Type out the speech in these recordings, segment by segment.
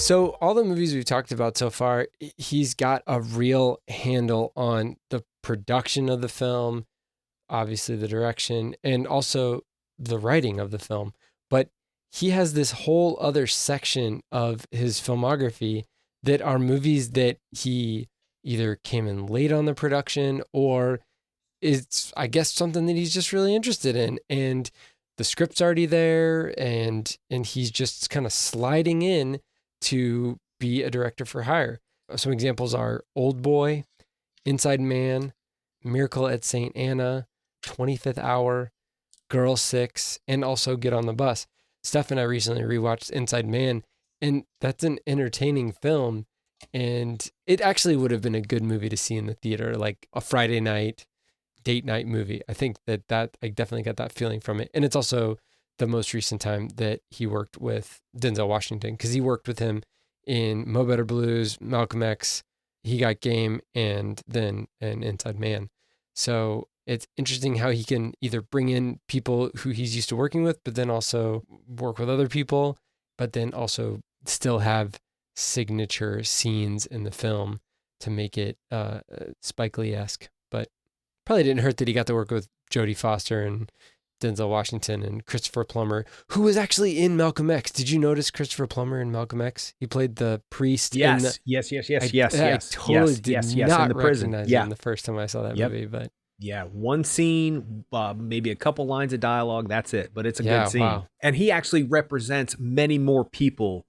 So all the movies we've talked about so far, he's got a real handle on the production of the film, obviously the direction, and also the writing of the film. But he has this whole other section of his filmography that are movies that he either came in late on the production or it's, I guess, something that he's just really interested in. And the script's already there and he's just kind of sliding in to be a director for hire. Some examples are Old Boy, Inside Man, Miracle at St. Anna, 25th Hour, Girl 6, and also Get on the Bus. Steph and I recently rewatched Inside Man, and that's an entertaining film. And it actually would have been a good movie to see in the theater, like a Friday night, date night movie. I think that I definitely got that feeling from it. And it's also the most recent time that he worked with Denzel Washington, because he worked with him in Mo Better Blues, Malcolm X, He Got Game, and then an Inside Man. So it's interesting how he can either bring in people who he's used to working with, but then also work with other people, but then also still have signature scenes in the film to make it Spike Lee-esque. But probably didn't hurt that he got to work with Jodie Foster and Denzel Washington and Christopher Plummer, who was actually in Malcolm X. Did you notice Christopher Plummer in Malcolm X? He played the priest. Yes. I totally did not in the prison. recognize him the first time I saw that movie, but yeah, one scene, maybe a couple lines of dialogue. That's it, but it's a good scene. Wow. And he actually represents many more people.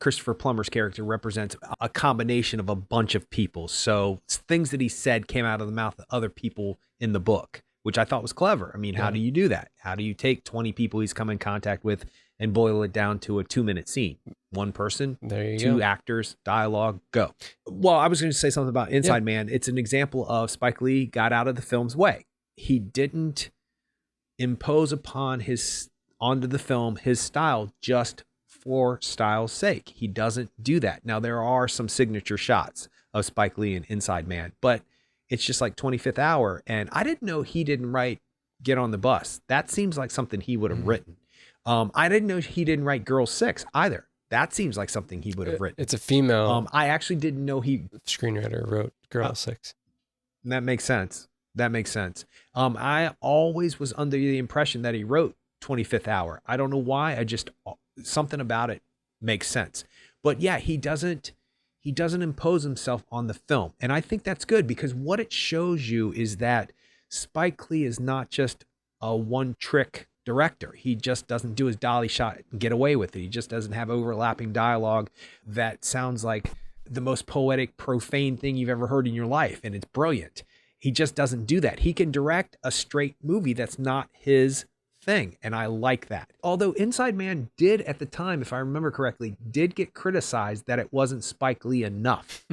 Christopher Plummer's character represents a combination of a bunch of people. So things that he said came out of the mouth of other people in the book, which I thought was clever. I mean, how do you do that? How do you take 20 people he's come in contact with and boil it down to a 2-minute scene? One person, two actors, dialogue, go. Well, I was going to say something about Inside Man. It's an example of Spike Lee got out of the film's way. He didn't impose onto the film his style just for style's sake. He doesn't do that. Now, there are some signature shots of Spike Lee in Inside Man, but it's just like 25th Hour. And I didn't know he didn't write Get on the Bus. That seems like something he would have written. I didn't know he didn't write Girl 6 either. That seems like something he would have written. It's a female. I actually didn't know screenwriter wrote Girl 6. That makes sense. I always was under the impression that he wrote 25th Hour. I don't know why. Something about it makes sense. But yeah, he doesn't impose himself on the film. And I think that's good, because what it shows you is that Spike Lee is not just a one-trick director. He just doesn't do his dolly shot and get away with it. He just doesn't have overlapping dialogue that sounds like the most poetic, profane thing you've ever heard in your life, and it's brilliant. He just doesn't do that. He can direct a straight movie that's not his thing, and I like that. Although Inside Man did, at the time, if I remember correctly, did get criticized that it wasn't Spike Lee enough.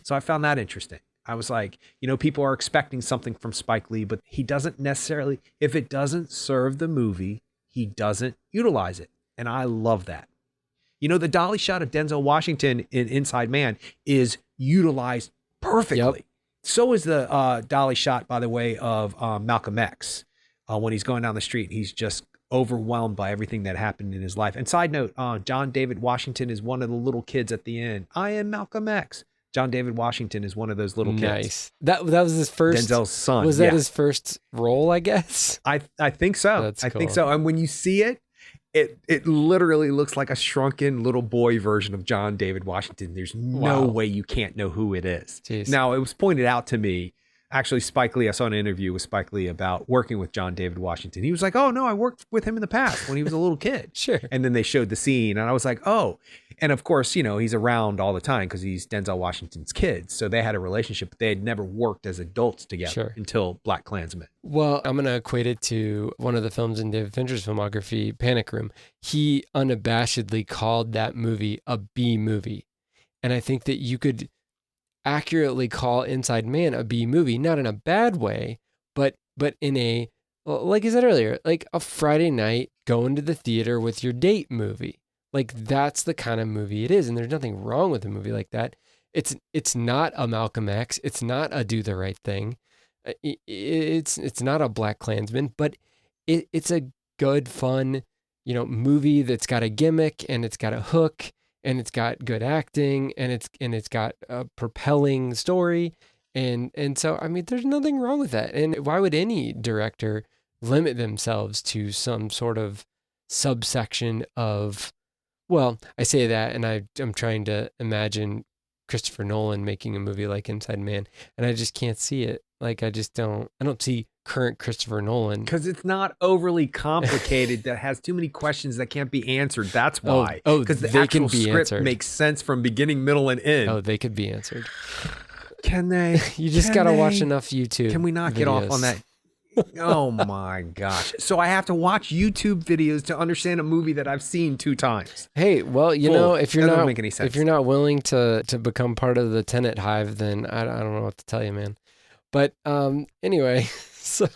So I found that interesting. I was like, people are expecting something from Spike Lee, but he doesn't necessarily, if it doesn't serve the movie, he doesn't utilize it. And I love that. The dolly shot of Denzel Washington in Inside Man is utilized perfectly. Yep. So is the dolly shot, by the way, of Malcolm X. When he's going down the street, he's just overwhelmed by everything that happened in his life. And side note, John David Washington is one of the little kids at the end. I am Malcolm X. John David Washington is one of those little kids. Nice. That was his first. Denzel's son. Was that his first role, I guess? I think so. That's cool. I think so. And when you see it, it literally looks like a shrunken little boy version of John David Washington. There's no way you can't know who it is. Jeez. Now, it was pointed out to me. Actually, Spike Lee, I saw an interview with Spike Lee about working with John David Washington. He was like, oh, no, I worked with him in the past when he was a little kid. Sure. And then they showed the scene and I was like, oh. And of course, he's around all the time because he's Denzel Washington's kid. So they had a relationship, but they had never worked as adults together until Black Klansman. Well, I'm going to equate it to one of the films in David Fincher's filmography, Panic Room. He unabashedly called that movie a B movie. And I think that you could accurately call Inside Man a B movie, not in a bad way, but in a, like I said earlier, like a Friday night going to the theater with your date movie. Like that's the kind of movie it is. And there's nothing wrong with a movie like that. It's not a Malcolm X. It's not a Do the Right Thing. It's not a Black Klansman, but it's a good, fun, movie that's got a gimmick and it's got a hook and it's got good acting, and it's got a propelling story. And so, I mean, there's nothing wrong with that. And why would any director limit themselves to some sort of subsection of, well, I say that, and I'm trying to imagine Christopher Nolan making a movie like Inside Man, and I just can't see it. Like, I don't see current Christopher Nolan. Because it's not overly complicated that has too many questions that can't be answered. That's why. Because the actual script makes sense from beginning, middle, and end. Oh, they could be answered. Can they? You just got to watch enough YouTube. Can we not get off on that? Oh my gosh. So I have to watch YouTube videos to understand a movie that I've seen 2 times. Hey, well, you know, if you're not make any sense. If you're not willing to become part of the Tenet hive, then I don't know what to tell you, man. But anyway, so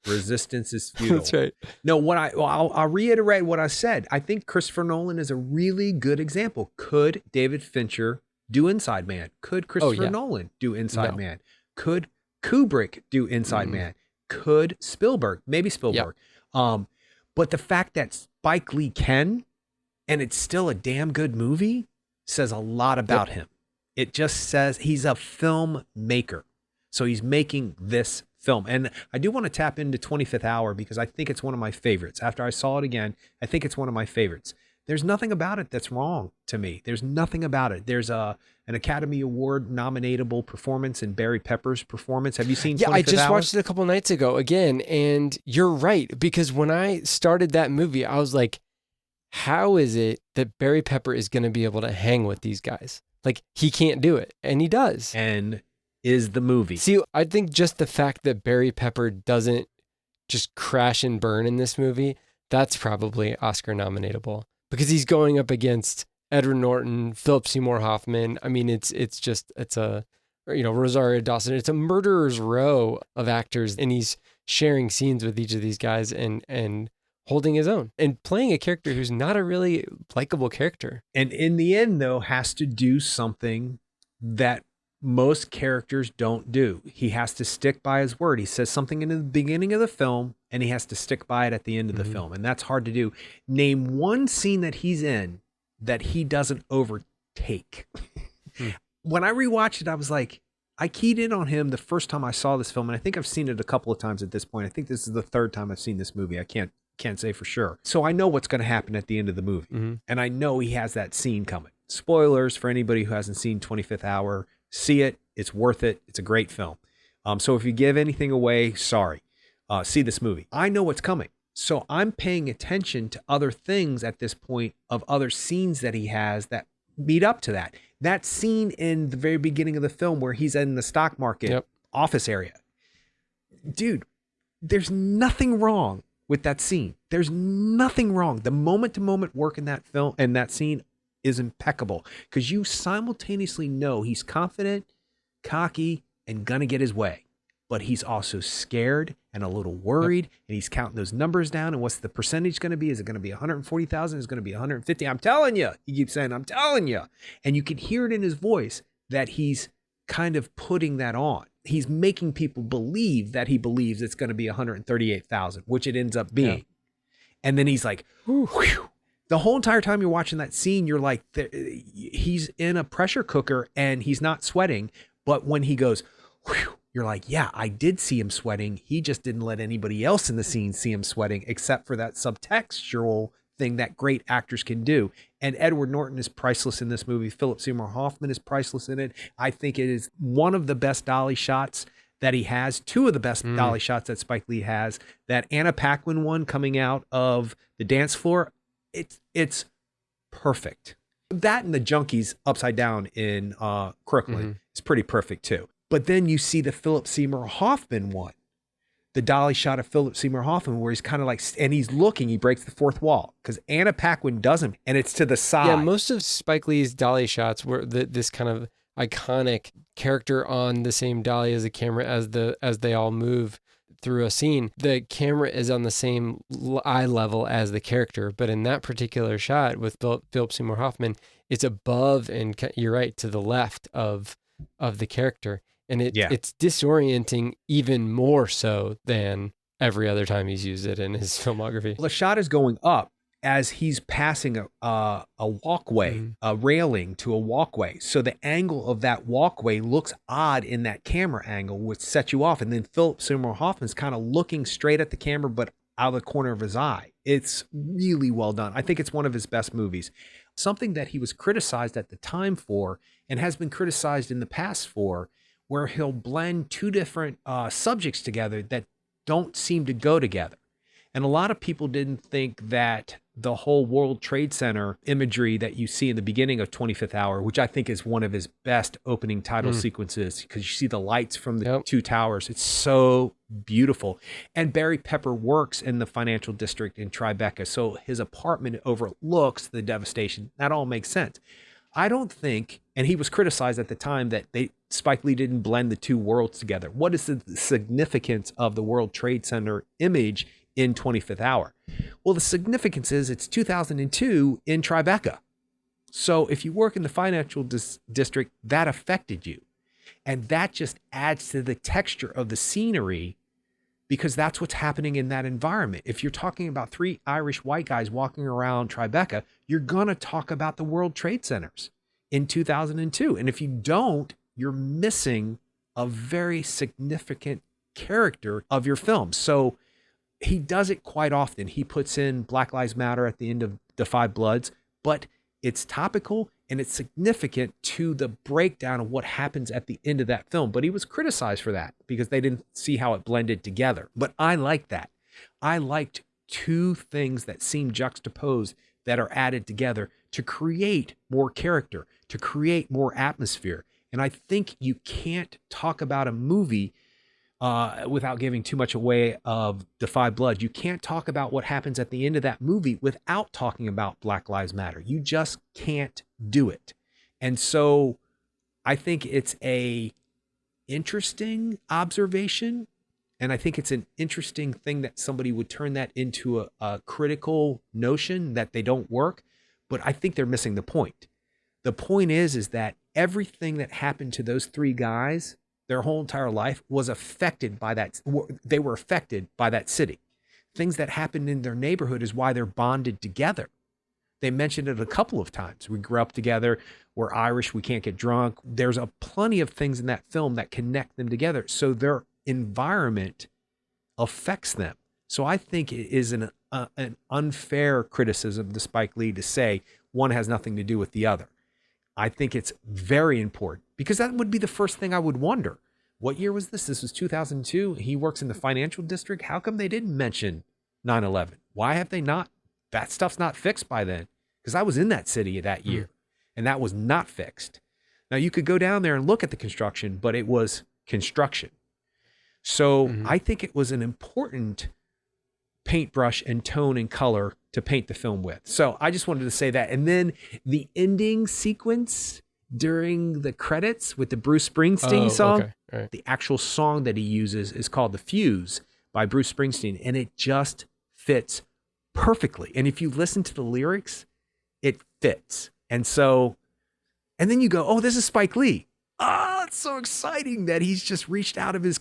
resistance is futile. That's right. No, I'll reiterate what I said. I think Christopher Nolan is a really good example. Could David Fincher do Inside Man? Could Christopher Nolan do Inside Man? Could Kubrick do Inside Man? Could Spielberg? Maybe Spielberg. Yep. But the fact that Spike Lee can, and it's still a damn good movie, says a lot about him. It just says he's a filmmaker. So he's making this film. And I do want to tap into 25th Hour because I think it's one of my favorites. After I saw it again, I think it's one of my favorites. There's nothing about it that's wrong to me. There's nothing about it. There's an Academy Award nominatable performance in Barry Pepper's performance. Have you seen 25th Hour? I just watched it a couple nights ago again. And you're right. Because when I started that movie, I was like, how is it that Barry Pepper is going to be able to hang with these guys? Like, he can't do it. And he does. And is the movie. See, I think just the fact that Barry Pepper doesn't just crash and burn in this movie, that's probably Oscar nominatable because he's going up against Edward Norton, Philip Seymour Hoffman. I mean, it's a, Rosario Dawson. It's a murderer's row of actors, and he's sharing scenes with each of these guys and holding his own and playing a character who's not a really likable character. And in the end, though, has to do something that most characters don't do. He has to stick by his word. He says something in the beginning of the film and he has to stick by it at the end of the film. And that's hard to do. Name one scene that he's in that he doesn't overtake. When I rewatched it, I was like, I keyed in on him the first time I saw this film. And I think I've seen it a couple of times at this point. I think this is the 3rd time I've seen this movie. I can't say for sure. So I know what's going to happen at the end of the movie. And I know he has that scene coming. Spoilers for anybody who hasn't seen 25th Hour. See it. It's worth it. It's a great film. So if you give anything away, sorry. See this movie. I know what's coming. So I'm paying attention to other things at this point of other scenes that he has that meet up to that. That scene in the very beginning of the film where he's in the stock market office area. Dude, there's nothing wrong with that scene. There's nothing wrong. The moment-to-moment work in that film and that scene is impeccable because you simultaneously know he's confident, cocky, and gonna get his way. But he's also scared and a little worried, and he's counting those numbers down. And what's the percentage going to be? Is it going to be 140,000? Is it going to be 150? I'm telling you. He keeps saying, I'm telling you. And you can hear it in his voice that he's kind of putting that on. He's making people believe that he believes it's going to be 138,000, which it ends up being. And then he's like, whew. The whole entire time you're watching that scene, you're like, he's in a pressure cooker and he's not sweating. But when he goes, whew, you're like, yeah, I did see him sweating. He just didn't let anybody else in the scene see him sweating, except for that subtextual thing that great actors can do. And Edward Norton is priceless in this movie. Philip Seymour Hoffman is priceless in it. I think it is one of the best dolly shots that he has, 2 of the best dolly shots that Spike Lee has. That Anna Paquin one coming out of the dance floor, it's perfect. That and the Junkies upside down in Crooklyn is pretty perfect too. But then you see the Philip Seymour Hoffman one, the dolly shot of Philip Seymour Hoffman, where he's kind of like, and he's looking, he breaks the 4th wall because Anna Paquin doesn't, and it's to the side. Yeah, most of Spike Lee's dolly shots were this kind of iconic character on the same dolly as the camera as they all move through a scene. The camera is on the same eye level as the character, but in that particular shot with Philip Seymour Hoffman, it's above and you're right to the left of the character. And it's disorienting even more so than every other time he's used it in his filmography. The shot is going up as he's passing a walkway, Mm. a railing to a walkway. So the angle of that walkway looks odd in that camera angle, which sets you off. And then Philip Seymour Hoffman's kind of looking straight at the camera, but out of the corner of his eye. It's really well done. I think it's one of his best movies. Something that he was criticized at the time for, and has been criticized in the past for, where he'll blend two different subjects together that don't seem to go together. And a lot of people didn't think that the whole World Trade Center imagery that you see in the beginning of 25th Hour, which I think is one of his best opening title sequences, because you see the lights from the two towers. It's so beautiful. And Barry Pepper works in the financial district in Tribeca, so his apartment overlooks the devastation. That all makes sense. I don't think, and he was criticized at the time that Spike Lee didn't blend the two worlds together. What is the significance of the World Trade Center image in 25th Hour? Well, the significance is it's 2002 in Tribeca. So if you work in the financial district, that affected you. And that just adds to the texture of the scenery, because that's what's happening in that environment. If you're talking about three Irish white guys walking around Tribeca, you're going to talk about the World Trade Centers in 2002. And if you don't, you're missing a very significant character of your film. So he does it quite often. He puts in Black Lives Matter at the end of The Five Bloods, but it's topical and it's significant to the breakdown of what happens at the end of that film. But he was criticized for that because they didn't see how it blended together. But I like that. I liked two things that seem juxtaposed that are added together to create more character, to create more atmosphere. And I think you can't talk about a movie without giving too much away of The Five Bloods. You can't talk about what happens at the end of that movie without talking about Black Lives Matter. You just can't do it. And so I think it's a interesting observation. And I think it's an interesting thing that somebody would turn that into a critical notion that they don't work. But I think they're missing the point. The point is that everything that happened to those three guys, their whole entire life, was affected by that. They were affected by that city. Things that happened in their neighborhood is why they're bonded together. They mentioned it a couple of times. We grew up together. We're Irish. We can't get drunk. There's plenty of things in that film that connect them together. So their environment affects them. So I think it is an unfair criticism to Spike Lee to say one has nothing to do with the other. I think it's very important, because that would be the first thing I would wonder. What year was this? This was 2002. He works in the financial district. How come they didn't mention 9/11? Why have they not? That stuff's not fixed by then, because I was in that city that year and that was not fixed. Now you could go down there and look at the construction, but it was construction. So I think it was an important paintbrush and tone and color to paint the film with. So I just wanted to say that. And then the ending sequence during the credits with the Bruce Springsteen song, okay. Right. The actual song that he uses is called The Fuse by Bruce Springsteen, and it just fits perfectly. And if you listen to the lyrics, it fits. And then you go, oh, this is Spike Lee. It's so exciting that he's just reached out of his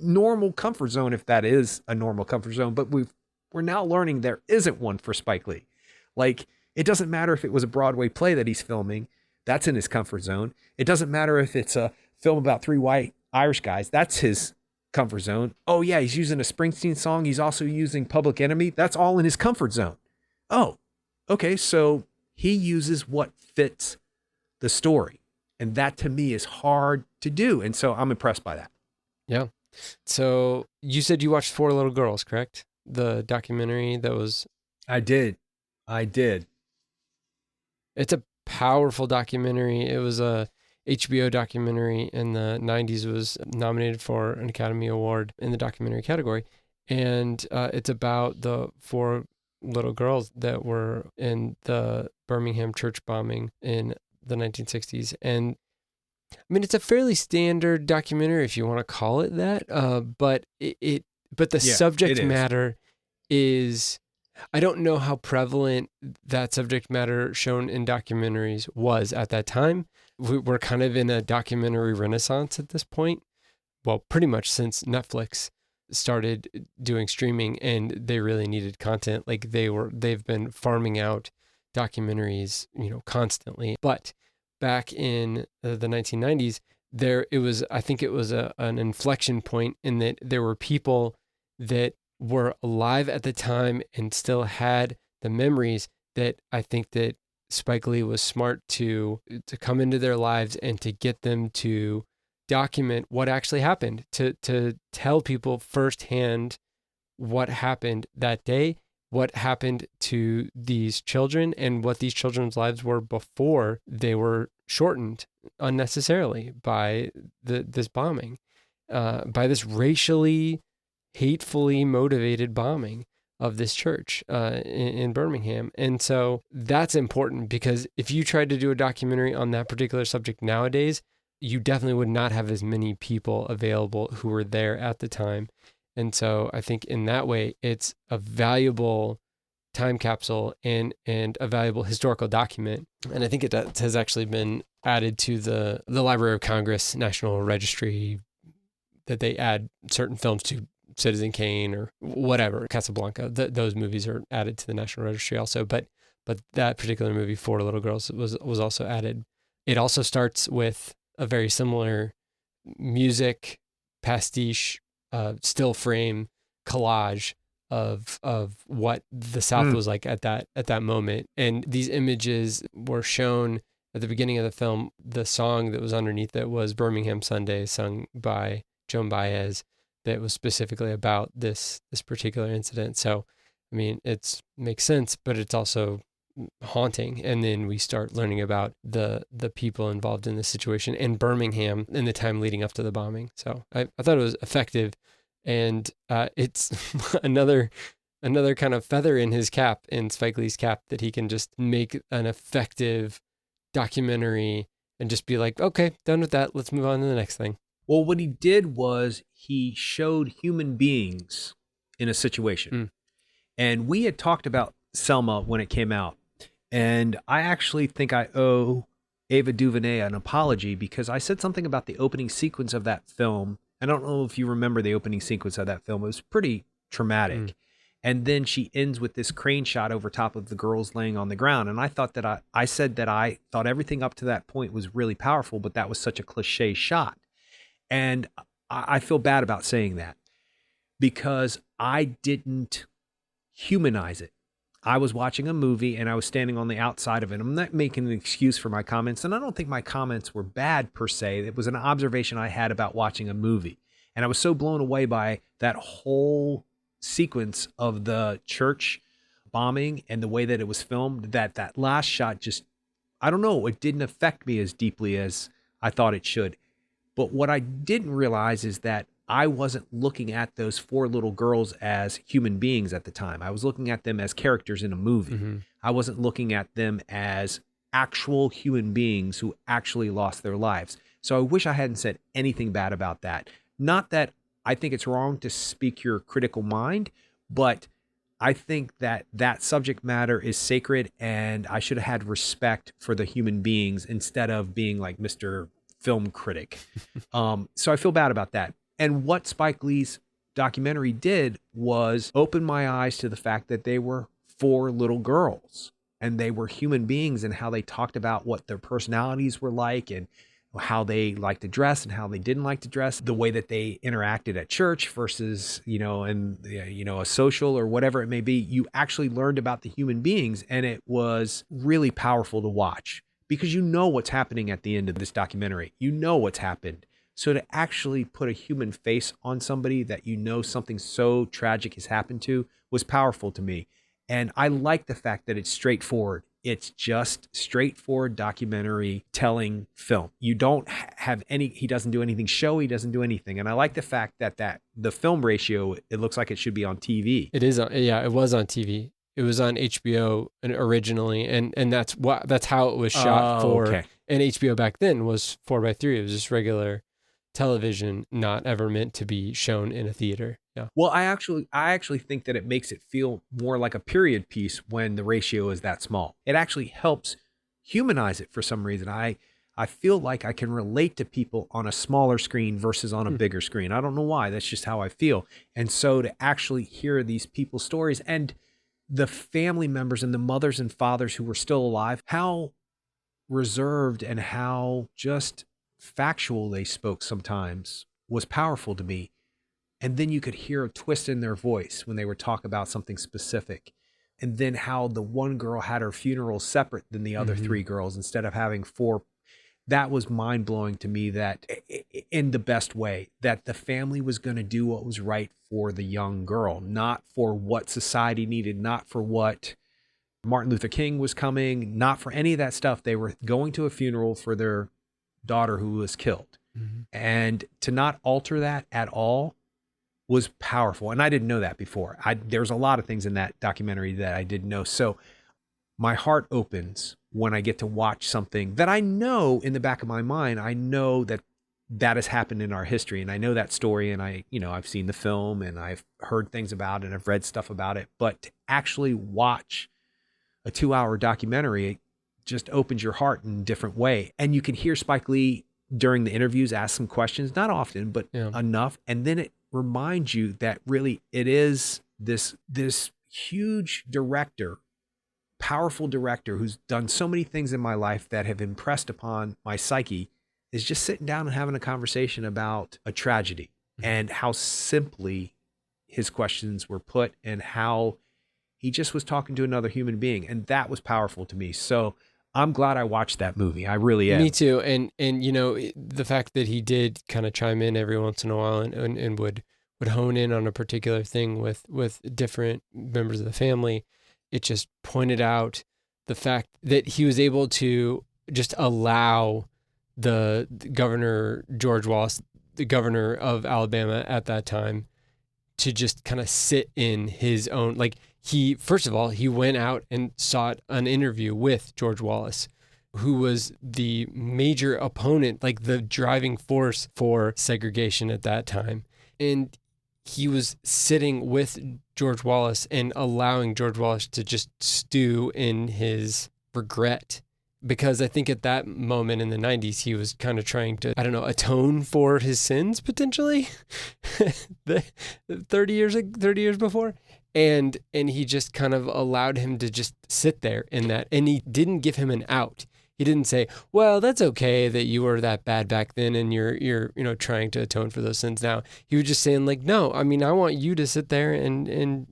normal comfort zone, if that is a normal comfort zone. But we're now learning there isn't one for Spike Lee. Like, it doesn't matter if it was a Broadway play that he's filming, that's in his comfort zone. It doesn't matter if it's a film about three white Irish guys, that's his comfort zone. Oh yeah, he's using a Springsteen song, he's also using Public Enemy, that's all in his comfort zone. Oh, okay, so he uses what fits the story. And that to me is hard to do. And so I'm impressed by that. Yeah. So you said you watched Four Little Girls, correct? The documentary that was... I did. It's a powerful documentary. It was a HBO documentary in the 90s. It was nominated for an Academy Award in the documentary category. And it's about the four little girls that were in the Birmingham church bombing in the 1960s. And I mean, it's a fairly standard documentary, if you want to call it that. But the subject matter is, I don't know how prevalent that subject matter shown in documentaries was at that time. We're kind of in a documentary renaissance at this point. Well, pretty much since Netflix started doing streaming, and they really needed content. Like they've been farming out documentaries, constantly. But back in the 1990s, I think it was an inflection point in that there were people that were alive at the time and still had the memories that I think that Spike Lee was smart to come into their lives and to get them to document what actually happened, to tell people firsthand what happened that day, what happened to these children, and what these children's lives were before they were shortened unnecessarily by this bombing, by this racially, hatefully motivated bombing of this church in Birmingham. And so that's important, because if you tried to do a documentary on that particular subject nowadays, you definitely would not have as many people available who were there at the time. And so I think in that way, it's a valuable time capsule and a valuable historical document. And I think it has actually been added to the Library of Congress National Registry, that they add certain films to, Citizen Kane or whatever, Casablanca. Those movies are added to the National Registry also. But that particular movie, Four Little Girls, was also added. It also starts with a very similar music pastiche, still frame collage of what the South was like at that moment. And these images were shown at the beginning of the film. The song that was underneath it was Birmingham Sunday, sung by Joan Baez, that was specifically about this particular incident. So, I mean, it makes sense, but it's also haunting. And then we start learning about the people involved in this situation in Birmingham in the time leading up to the bombing. So I thought it was effective, and it's another kind of feather in his cap, in Spike Lee's cap, that he can just make an effective documentary and just be like, okay, done with that, let's move on to the next thing. Well, what he did was he showed human beings in a situation. And we had talked about Selma when it came out. And I actually think I owe Ava DuVernay an apology, because I said something about the opening sequence of that film. I don't know if you remember the opening sequence of that film. It was pretty traumatic. And then she ends with this crane shot over top of the girls laying on the ground. And I thought that I said that I thought everything up to that point was really powerful, but that was such a cliche shot. And I feel bad about saying that, because I didn't humanize it. I was watching a movie and I was standing on the outside of it. I'm not making an excuse for my comments, and I don't think my comments were bad per se. It was an observation I had about watching a movie. And I was so blown away by that whole sequence of the church bombing and the way that it was filmed, that last shot just, I don't know, it didn't affect me as deeply as I thought it should. But what I didn't realize is that I wasn't looking at those four little girls as human beings at the time. I was looking at them as characters in a movie. I wasn't looking at them as actual human beings who actually lost their lives. So I wish I hadn't said anything bad about that. Not that I think it's wrong to speak your critical mind, but I think that subject matter is sacred, and I should have had respect for the human beings instead of being like Mr. Film critic. So I feel bad about that. And what Spike Lee's documentary did was open my eyes to the fact that they were four little girls, and they were human beings, and how they talked about what their personalities were like, and how they liked to dress and how they didn't like to dress, the way that they interacted at church versus, a social or whatever it may be. You actually learned about the human beings, and it was really powerful to watch, because you know what's happening at the end of this documentary. You know what's happened. So to actually put a human face on somebody that you know something so tragic has happened to was powerful to me. And I like the fact that it's straightforward. It's just straightforward documentary telling film. You don't have he doesn't do anything showy, he doesn't do anything. And I like the fact that the film ratio, it looks like it should be on TV. It is, it was on TV. It was on HBO originally, and that's how it was shot for. Okay. And HBO back then was 4:3. It was just regular television, not ever meant to be shown in a theater. Yeah. Well, I actually think that it makes it feel more like a period piece when the ratio is that small. It actually helps humanize it for some reason. I I feel like I can relate to people on a smaller screen versus on a bigger screen. I don't know why. That's just how I feel. And so to actually hear these people's stories and the family members and the mothers and fathers who were still alive, how reserved and how just factual they spoke sometimes was powerful to me. And then you could hear a twist in their voice when they would talk about something specific. And then how the one girl had her funeral separate than the other three girls instead of having four. That was mind blowing to me, that in the best way, that the family was going to do what was right for the young girl, not for what society needed, not for what Martin Luther King was coming, not for any of that stuff. They were going to a funeral for their daughter who was killed. And to not alter that at all was powerful. And I didn't know that before. There's a lot of things in that documentary that I didn't know. So my heart opens when I get to watch something that I know in the back of my mind. I know that has happened in our history, and I know that story, and I've seen the film and I've heard things about it and I've read stuff about it, but to actually watch a 2-hour documentary, it just opens your heart in a different way. And you can hear Spike Lee during the interviews ask some questions, not often, but enough. And then it reminds you that really it is this huge director, powerful director who's done so many things in my life that have impressed upon my psyche, is just sitting down and having a conversation about a tragedy and how simply his questions were put and how he just was talking to another human being. And that was powerful to me. So I'm glad I watched that movie. I really am. Me too. And the fact that he did kind of chime in every once in a while and would hone in on a particular thing with different members of the family, it just pointed out the fact that he was able to just allow the Governor George Wallace, the governor of Alabama at that time, to just kind of sit in his own, like first of all, he went out and sought an interview with George Wallace, who was the major opponent, like the driving force for segregation at that time. And he was sitting with George Wallace and allowing George Wallace to just stew in his regret. Because I think at that moment in the 90s, he was kind of trying to, atone for his sins, potentially, 30 years before. And he just kind of allowed him to just sit there in that. And he didn't give him an out. He didn't say, well, that's okay that you were that bad back then and you're trying to atone for those sins now. He was just saying, like, no, I mean, I want you to sit there and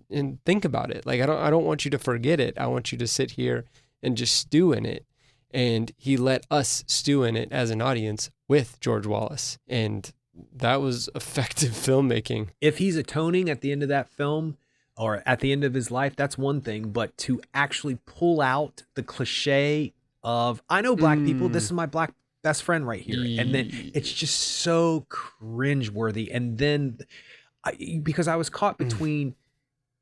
think about it. Like, I don't want you to forget it. I want you to sit here and just stew in it. And he let us stew in it as an audience with George Wallace. And that was effective filmmaking. If he's atoning at the end of that film or at the end of his life, that's one thing. But to actually pull out the cliche of, I know black people, this is my black best friend right here. And then it's just so cringeworthy. And then because I was caught between,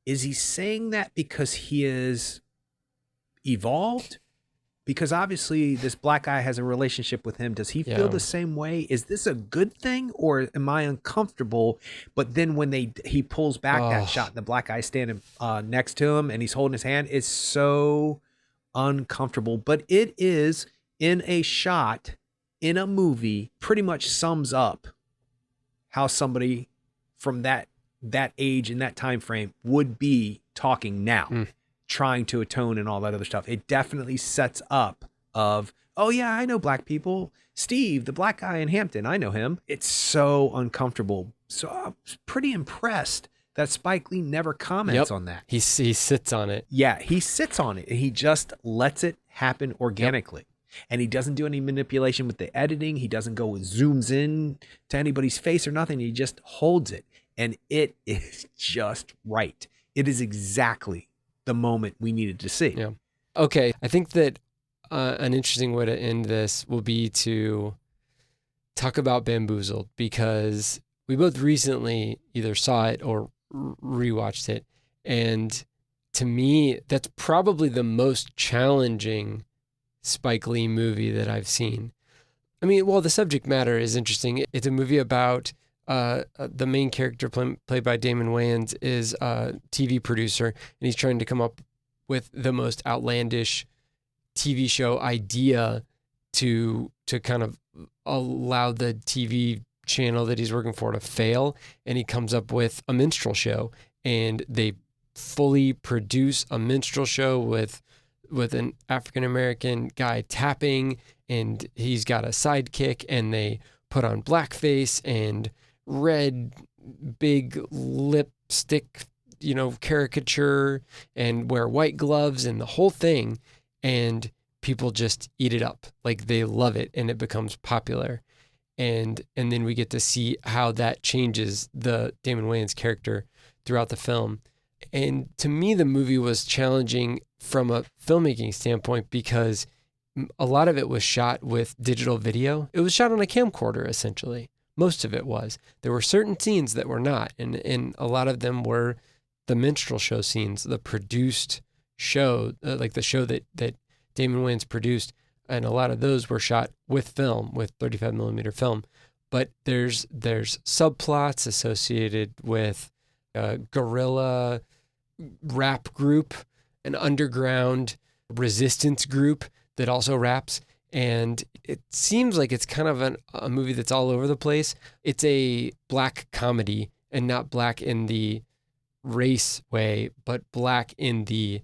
is he saying that because he is evolved? Because obviously this black guy has a relationship with him. Does he feel the same way? Is this a good thing or am I uncomfortable? But then when he pulls back that shot and the black guy standing next to him and he's holding his hand, it's so uncomfortable. But it is in a shot in a movie pretty much sums up how somebody from that age and that time frame would be talking now. Trying to atone and all that other stuff. It definitely sets up of, oh yeah, I know black people. Steve, the black guy in Hampton, I know him. It's so uncomfortable. So I was pretty impressed that Spike Lee never comments on that. He sits on it. Yeah, he sits on it and he just lets it happen organically. And he doesn't do any manipulation with the editing. He doesn't go zooms in to anybody's face or nothing. He just holds it. And it is just right. It is exactly the moment we needed to see. Yeah. Okay. I think that an interesting way to end this will be to talk about Bamboozled, because we both recently either saw it or rewatched it. And to me, that's probably the most challenging Spike Lee movie that I've seen. I mean, well, the subject matter is interesting. It's a movie about the main character played by Damon Wayans is a TV producer, and he's trying to come up with the most outlandish TV show idea to kind of allow the TV channel that he's working for to fail, and he comes up with a minstrel show, and they fully produce a minstrel show with an African American guy tapping, and he's got a sidekick, and they put on blackface and red big lipstick, caricature, and wear white gloves and the whole thing, and people just eat it up. Like, they love it, and it becomes popular. And then we get to see how that changes the Damon Wayans character throughout the film. And to me, the movie was challenging from a filmmaking standpoint because a lot of it was shot with digital video. It was shot on a camcorder, essentially. Most of it was. There were certain scenes that were not, and a lot of them were the minstrel show scenes, the produced show, like the show that Damon Wayans produced. And a lot of those were shot with film, with 35 millimeter film. But there's subplots associated with a guerrilla rap group, an underground resistance group that also raps. And it seems like it's kind of a movie that's all over the place. It's a black comedy, and not black in the race way, but black in the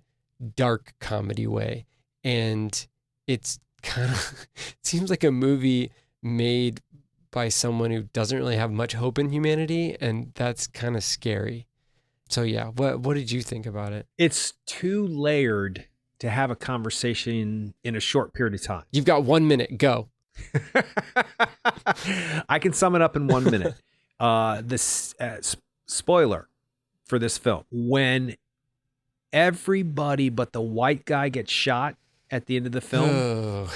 dark comedy way. And it's kind of, it seems like a movie made by someone who doesn't really have much hope in humanity, and that's kind of scary. So yeah, what did you think about it? It's too layered to have a conversation in a short period of time. You've got 1 minute, go. I can sum it up in 1 minute. Spoiler for this film: when everybody but the white guy gets shot at the end of the film,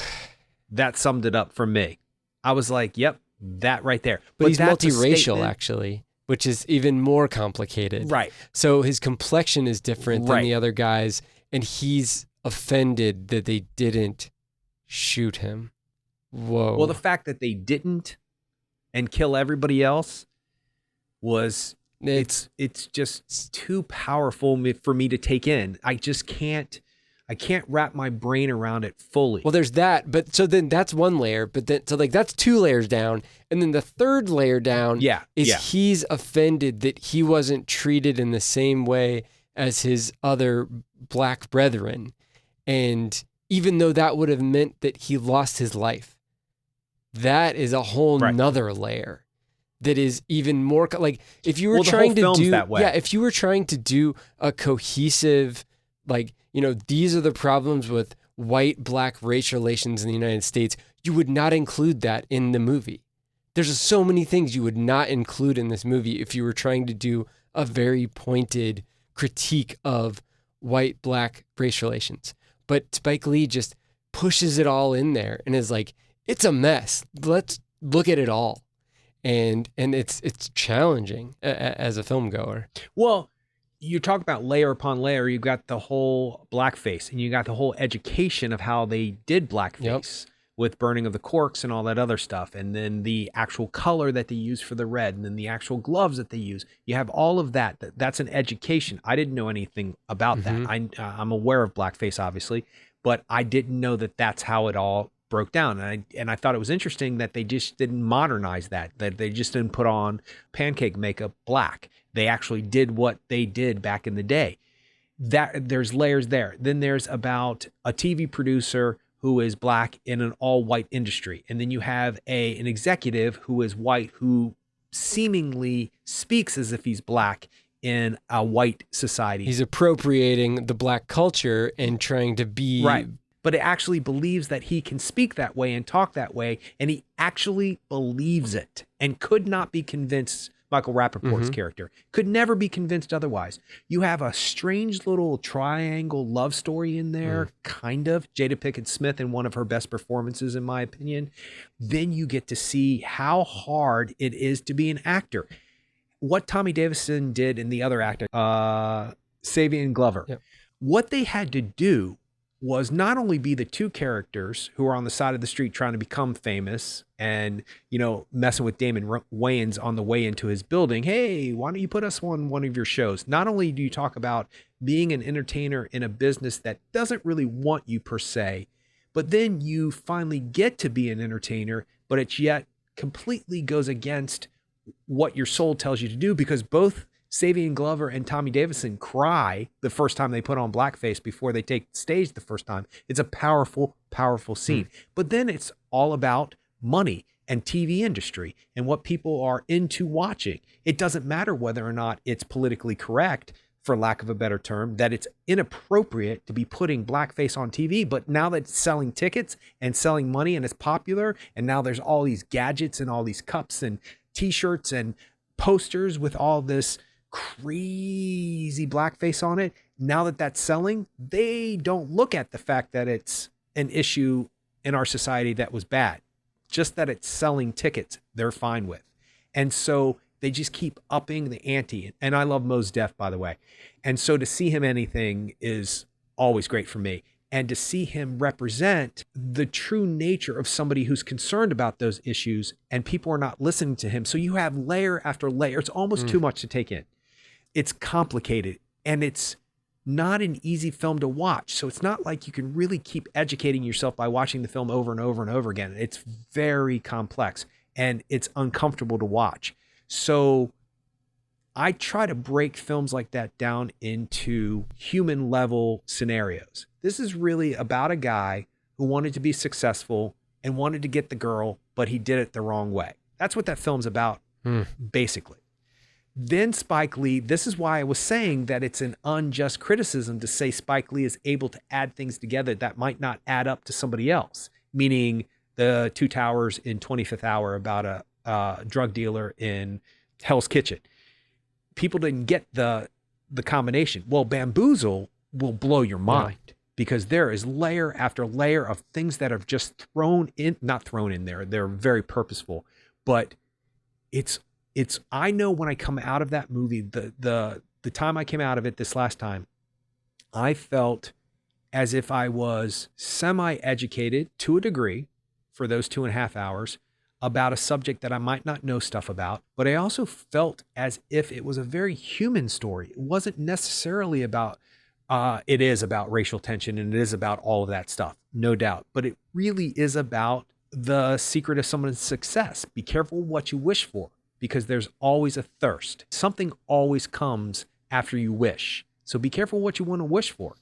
that summed it up for me. I was like, yep, that right there. But he's multiracial, actually, which is even more complicated. Right. So his complexion is different than the other guys, and he's offended that they didn't shoot him. Whoa. Well, the fact that they didn't and kill everybody else was... It's just too powerful for me to take in. I can't wrap my brain around it fully. Well, there's that, but so then that's one layer, but then so like that's 2 layers down, and then the third layer down he's offended that he wasn't treated in the same way as his other black brethren, and even though that would have meant that he lost his life, that is a whole nother layer. That is even more like if you were trying to do if you were trying to do a cohesive, like, these are the problems with white-black race relations in the United States, you would not include that in the movie. There's so many things you would not include in this movie if you were trying to do a very pointed critique of white-black race relations. But Spike Lee just pushes it all in there and is like, it's a mess. Let's look at it all. And it's challenging as a film goer. Well, you talk about layer upon layer. You got the whole blackface, and you got the whole education of how they did blackface with burning of the corks and all that other stuff, and then the actual color that they use for the red, and then the actual gloves that they use. You have all of that. That's an education. I didn't know anything about that. I'm aware of blackface, obviously, but I didn't know that that's how it all broke down. And I thought it was interesting that they just didn't modernize that they just didn't put on pancake makeup black. They actually did what they did back in the day. That there's layers there. Then there's about a TV producer who is black in an all white industry. And then you have an executive who is white, who seemingly speaks as if he's black in a white society. He's appropriating the black culture and trying to be right. But it actually believes that he can speak that way and talk that way, and he actually believes it and could not be convinced. Michael Rappaport's character could never be convinced otherwise. You have a strange little triangle love story in there, kind of. Jada Pinkett Smith in one of her best performances, in my opinion. Then you get to see how hard it is to be an actor. What Tommy Davidson did in the other actor, Savion Glover, what they had to do was not only be the 2 characters who are on the side of the street trying to become famous and, messing with Damon Wayans on the way into his building. Hey, why don't you put us on one of your shows? Not only do you talk about being an entertainer in a business that doesn't really want you per se, But then you finally get to be an entertainer, but it yet completely goes against what your soul tells you to do, because both Savion Glover and Tommy Davidson cry the first time they put on blackface before they take the stage the first time. It's a powerful, powerful scene. But then it's all about money and TV industry and what people are into watching. It doesn't matter whether or not it's politically correct, for lack of a better term, that it's inappropriate to be putting blackface on TV. But now that it's selling tickets and selling money and it's popular, and now there's all these gadgets and all these cups and t-shirts and posters with all this crazy blackface on it. Now that that's selling, they don't look at the fact that it's an issue in our society that was bad. Just that it's selling tickets, they're fine with. And so they just keep upping the ante. And I love Mos Def, by the way. And so to see him anything is always great for me. And to see him represent the true nature of somebody who's concerned about those issues, and people are not listening to him. So you have layer after layer. It's almost too much to take in. It's complicated, and it's not an easy film to watch. So it's not like you can really keep educating yourself by watching the film over and over and over again. It's very complex, and it's uncomfortable to watch. So I try to break films like that down into human level scenarios. This is really about a guy who wanted to be successful and wanted to get the girl, but he did it the wrong way. That's what that film's about, basically. Then Spike Lee, this is why I was saying that it's an unjust criticism to say Spike Lee is able to add things together that might not add up to somebody else, meaning the Two Towers in 25th Hour about a drug dealer in Hell's Kitchen. People didn't get the combination. Well, Bamboozle will blow your mind, because there is layer after layer of things that are just not thrown in there. They're very purposeful, but it's I know when I come out of that movie, the time I came out of it this last time, I felt as if I was semi-educated to a degree for those 2.5 hours about a subject that I might not know stuff about, but I also felt as if it was a very human story. It wasn't necessarily about, it is about racial tension, and it is about all of that stuff, no doubt, but it really is about the secret of someone's success. Be careful what you wish for, because there's always a thirst. Something always comes after you wish. So be careful what you want to wish for.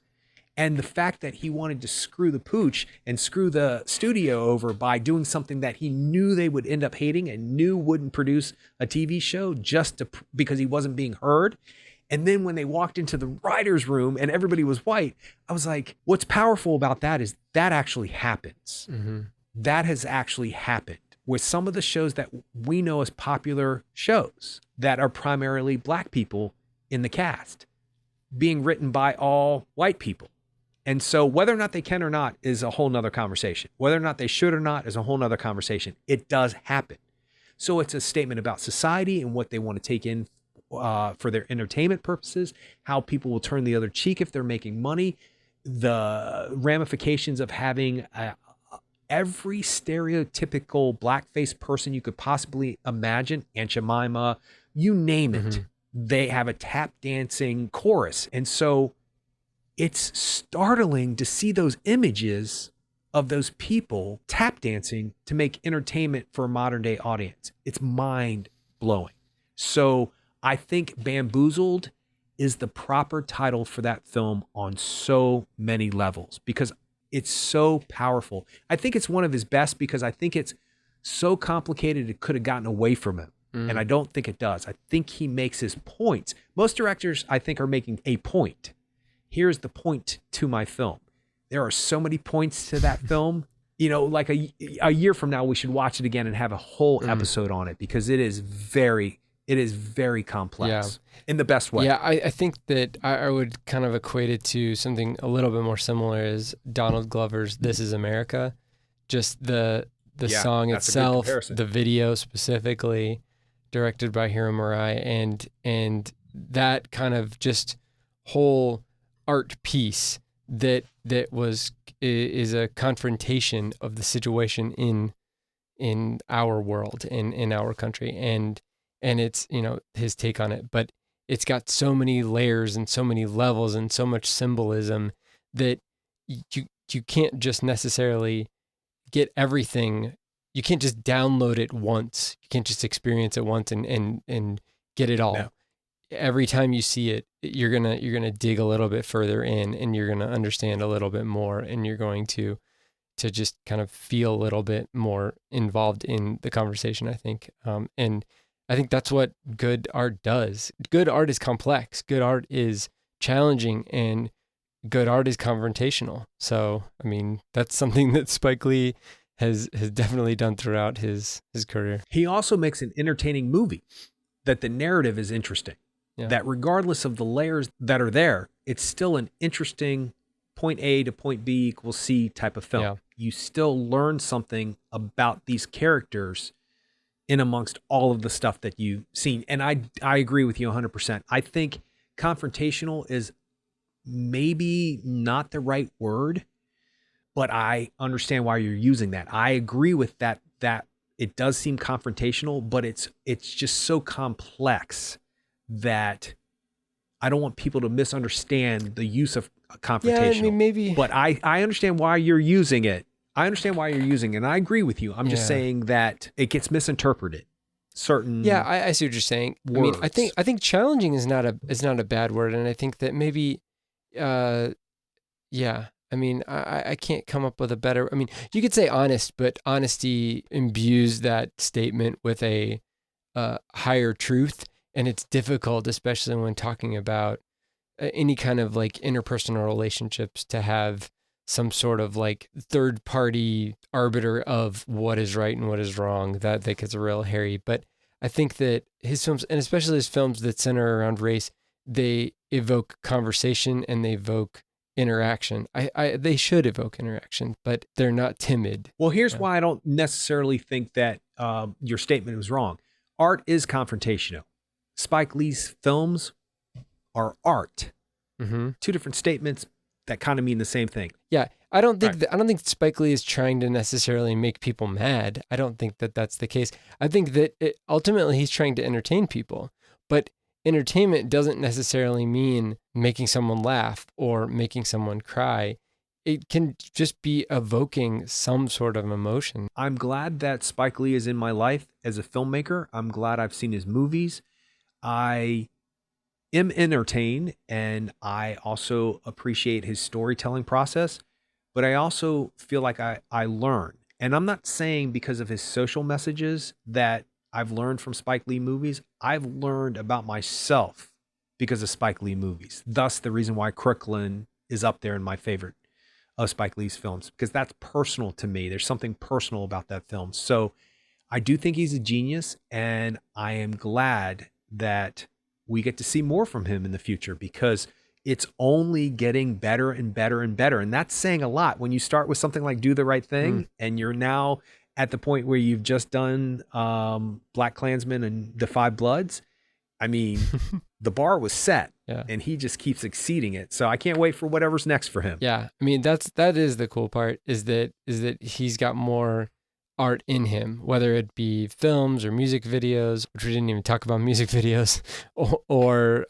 And the fact that he wanted to screw the pooch and screw the studio over by doing something that he knew they would end up hating and knew wouldn't produce a TV show because he wasn't being heard. And then when they walked into the writer's room and everybody was white, I was like, what's powerful about that is that actually happens. That has actually happened with some of the shows that we know as popular shows that are primarily black people in the cast being written by all white people. And so whether or not they can or not is a whole nother conversation. Whether or not they should or not is a whole nother conversation. It does happen. So it's a statement about society and what they want to take in for their entertainment purposes, how people will turn the other cheek if they're making money, the ramifications of having every stereotypical blackface person you could possibly imagine, Aunt Jemima, you name it. They have a tap dancing chorus. And so it's startling to see those images of those people tap dancing to make entertainment for a modern day audience. It's mind blowing. So I think Bamboozled is the proper title for that film on so many levels, because it's so powerful. I think it's one of his best because I think it's so complicated it could have gotten away from him. And I don't think it does. I think he makes his points. Most directors, I think, are making a point. Here's the point to my film. There are so many points to that film. You know, like a year from now, we should watch it again and have a whole episode on it, because it is very complex in the best way. Yeah, I think that I would kind of equate it to something a little bit more similar as Donald Glover's This Is America. Just the song itself, the video specifically, directed by Hiro Murai, and that kind of just whole art piece that is a confrontation of the situation in our world, in our country, and it's, you know, his take on it, but it's got so many layers and so many levels and so much symbolism that you you can't just necessarily get everything. You can't just download it once. You can't just experience it once and get it all. No. Every time you see it, you're gonna dig a little bit further in, and you're gonna understand a little bit more, and you're going to just kind of feel a little bit more involved in the conversation, I think. And I think that's what good art does. Good art is complex. Good art is challenging, and good art is confrontational. So, I mean, that's something that Spike Lee has definitely done throughout his career. He also makes an entertaining movie that the narrative is interesting. Yeah. That regardless of the layers that are there, it's still an interesting point A to point B equals C type of film. Yeah. You still learn something about these characters in amongst all of the stuff that you've seen. And I agree with you 100%. I think confrontational is maybe not the right word, but I understand why you're using that. I agree with that it does seem confrontational, but it's just so complex that I don't want people to misunderstand the use of confrontational. Yeah, I mean, maybe. But I understand why you're using it. I understand why you're using it, and I agree with you. I'm just saying that it gets misinterpreted. Certain Yeah, I see what you're saying. words. I mean, I think challenging is not a bad word, and I think that maybe, yeah. I mean, I can't come up with a better. I mean, you could say honest, but honesty imbues that statement with a higher truth, and it's difficult, especially when talking about any kind of like interpersonal relationships, to have some sort of like third party arbiter of what is right and what is wrong. That gets real hairy. But I think that his films, and especially his films that center around race, they evoke conversation and they evoke interaction. They should evoke interaction, but they're not timid. Well, here's why I don't necessarily think that your statement was wrong. Art is confrontational. Spike Lee's films are art. Mm-hmm. Two different statements that kind of mean the same thing. Yeah, I don't think Spike Lee is trying to necessarily make people mad. I don't think that that's the case. I think that ultimately he's trying to entertain people, but entertainment doesn't necessarily mean making someone laugh or making someone cry. It can just be evoking some sort of emotion. I'm glad that Spike Lee is in my life as a filmmaker. I'm glad I've seen his movies. I am entertained, and I also appreciate his storytelling process, but I also feel like I learn. And I'm not saying because of his social messages that I've learned from Spike Lee movies. I've learned about myself because of Spike Lee movies. Thus, the reason why Crooklyn is up there in my favorite of Spike Lee's films, because that's personal to me. There's something personal about that film. So I do think he's a genius, and I am glad that we get to see more from him in the future, because it's only getting better and better and better. And that's saying a lot when you start with something like Do the Right Thing, and you're now at the point where you've just done Black Klansman and The Five Bloods. I mean, the bar was set, and he just keeps exceeding it. So I can't wait for whatever's next for him. Yeah, I mean, that is the cool part, is that he's got more art in him, whether it be films or music videos, which we didn't even talk about music videos, or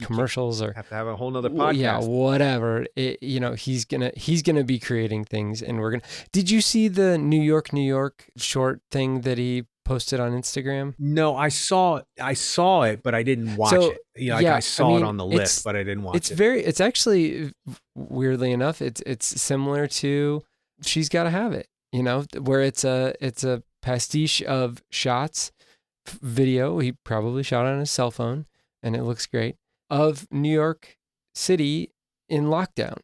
commercials, or have to have a whole nother podcast. Yeah, whatever. He's gonna be creating things, and we're gonna. Did you see the New York short thing that he posted on Instagram? No, I saw it, but I didn't watch it. I saw it on the list, but I didn't watch it. It's actually, weirdly enough, it's similar to She's Gotta Have It. Where it's a pastiche of shots, video he probably shot on his cell phone, and it looks great, of New York City in lockdown,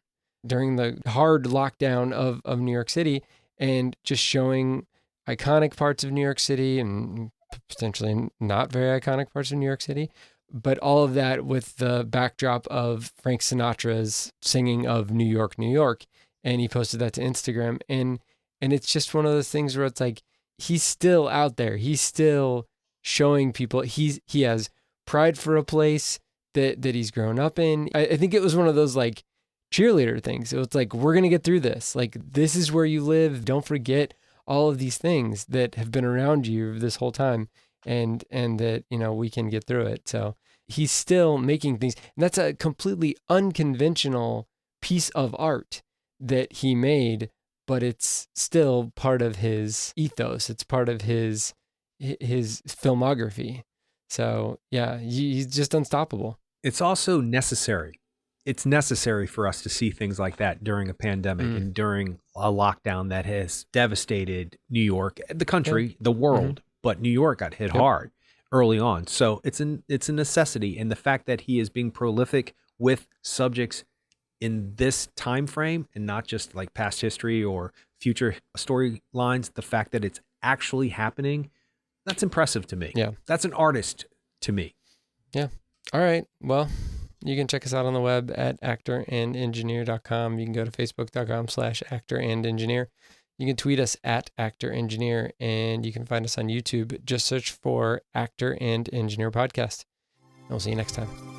during the hard lockdown of New York City, and just showing iconic parts of New York City and potentially not very iconic parts of New York City, but all of that with the backdrop of Frank Sinatra's singing of New York, New York. And he posted that to Instagram, and it's just one of those things where it's like, he's still out there. He's still showing people he has pride for a place that he's grown up in. I think it was one of those like cheerleader things. So it's like, we're going to get through this. Like, this is where you live. Don't forget all of these things that have been around you this whole time, and that, we can get through it. So he's still making things. And that's a completely unconventional piece of art that he made, but it's still part of his ethos. It's part of his filmography. So yeah, he's just unstoppable. It's also necessary. It's necessary for us to see things like that during a pandemic and during a lockdown that has devastated New York, the country, the world. But New York got hit hard early on. So it's a necessity. And the fact that he is being prolific with subjects in this time frame and not just like past history or future storylines, the fact that it's actually happening, that's impressive to me. Yeah. That's an artist to me. Yeah. All right. Well, you can check us out on the web at actorandengineer.com. You can go to facebook.com/actorandengineer. You can tweet us at actorengineer, and you can find us on YouTube. Just search for Actor and Engineer Podcast. And we'll see you next time.